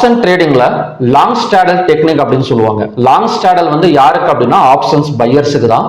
Option ட்ரேடிங்ல long Stradale technique அப்படின்னு சொல்லுவாங்க. Long Stradale வந்து யாருக்கு அப்படின்னா ஆப்ஷன்ஸ் பையர்ஸுக்கு தான்.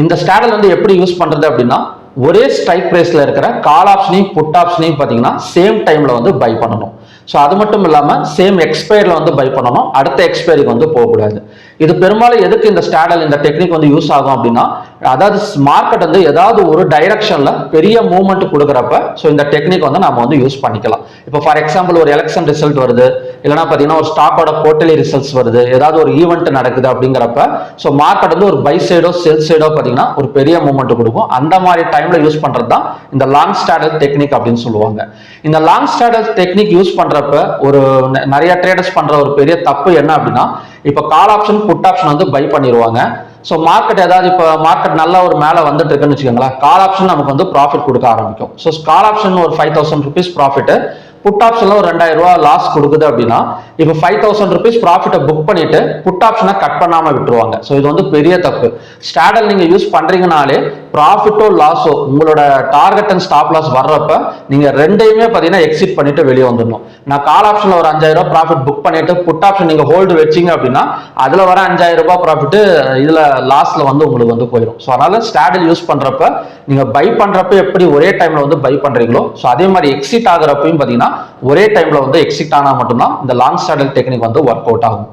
இந்த ஸ்டாடல் வந்து எப்படி யூஸ் பண்றது அப்படின்னா, ஒரே ஸ்ட்ரைக் பிரைஸ்ல இருக்கிற கால் ஆப்ஷனையும் புட் ஆப்ஷனையும் பார்த்தீங்கன்னா சேம் டைம்ல வந்து பை பண்ணணும். ஸோ அது மட்டும் இல்லாமல் சேம் எக்ஸ்பயர்ல வந்து பை பண்ணணும், அடுத்த எக்ஸ்பயருக்கு வந்து போகக்கூடாது. இது பெரும்பாலும் எதுக்கு இந்த ஸ்டாடல் இந்த டெக்னிக் வந்து யூஸ் ஆகும் அப்படின்னா, அதாவது மார்க்கெட் வந்து ஏதாவது ஒரு டைரக்ஷன்ல பெரிய மூவ்மெண்ட் கொடுக்குறப்ப ஸோ இந்த டெக்னிக் வந்து நம்ம வந்து யூஸ் பண்ணிக்கலாம். இப்போ ஃபார் எக்ஸாம்பிள் ஒரு எலெக்ஷன் ரிசல்ட் வருது, இல்லைன்னா பார்த்தீங்கன்னா ஒரு ஸ்டாக்கோட குவார்டர்லி ரிசல்ட்ஸ் வருது, ஏதாவது ஒரு ஈவெண்ட் நடக்குது அப்படிங்கிறப்ப ஸோ மார்க்கெட் வந்து ஒரு பை சைடோ செல் சைடோ பார்த்தீங்கன்னா ஒரு பெரிய மூவ்மெண்ட் கொடுக்கும். அந்த மாதிரி டைம்ல யூஸ் பண்றது தான் இந்த லாங் ஸ்டாடல் டெக்னிக் அப்படின்னு சொல்லுவாங்க. இந்த லாங் ஸ்டாடல் டெக்னிக் யூஸ் பண்றப்ப ஒரு நிறைய ட்ரேடர்ஸ் பண்ற ஒரு பெரிய தப்பு என்ன அப்படின்னா, இப்ப கால் ஆப்ஷன் புட் ஆப்ஷன் வந்து பை பண்ணிடுவாங்க. ஸோ மார்க்கெட் ஏதாவது இப்போ மார்க்கெட் நல்லா ஒரு மேலே வந்துட்டு இருக்குன்னு வச்சுக்கோங்களேன், கால் ஆப்ஷன் நமக்கு வந்து ப்ராஃபிட் கொடுக்க ஆரம்பிக்கும். ஸோ கால் ஆப்ஷன் ஒரு 5000 rupees ப்ராஃபிட், புட் ஆப்ஷன்ல ஒரு 2000 ரூபாய் லாஸ் கொடுக்குது அப்படின்னா, இப்போ 5000 rupees ப்ராஃபிட்டை புக் பண்ணிட்டு புட் ஆப்ஷனை கட் பண்ணாம விட்டுருவாங்க. ஸோ இது வந்து பெரிய தப்பு. ஸ்டாடல் நீங்க யூஸ் பண்றீங்கனாலே ப்ராஃபிட்டோ லாஸோ உங்களோட டார்கெட் அண்ட் ஸ்டாப் லாஸ் வர்றப்ப நீங்க ரெண்டையுமே பார்த்தீங்கன்னா எக்ஸிட் பண்ணிட்டு வெளியே வந்துடணும். நான் கால் ஆப்ஷன்ல ஒரு 5000 ரூபாய் ப்ராஃபிட் புக் பண்ணிட்டு புட் ஆப்ஷன் நீங்க ஹோல்டு வச்சீங்க அப்படின்னா அதுல வர 5000 ரூபாய் ப்ராஃபிட் இதுல லாஸ்ல வந்து உங்களுக்கு வந்து போயிடும். ஸோ அதனால ஸ்டாடல் யூஸ் பண்றப்ப நீங்க பை பண்றப்ப எப்படி ஒரே டைம்ல வந்து பை பண்றீங்களோ ஸோ அதே மாதிரி எக்ஸிட் ஆகுறப்பையும் பார்த்தீங்கன்னா ஒரே டைம்ல வந்து எக்ஸிட் ஆனா மட்டும்தான் இந்த லாங் ஸ்டாடல் டெக்னிக் வந்து ஒர்க் அவுட் ஆகும்.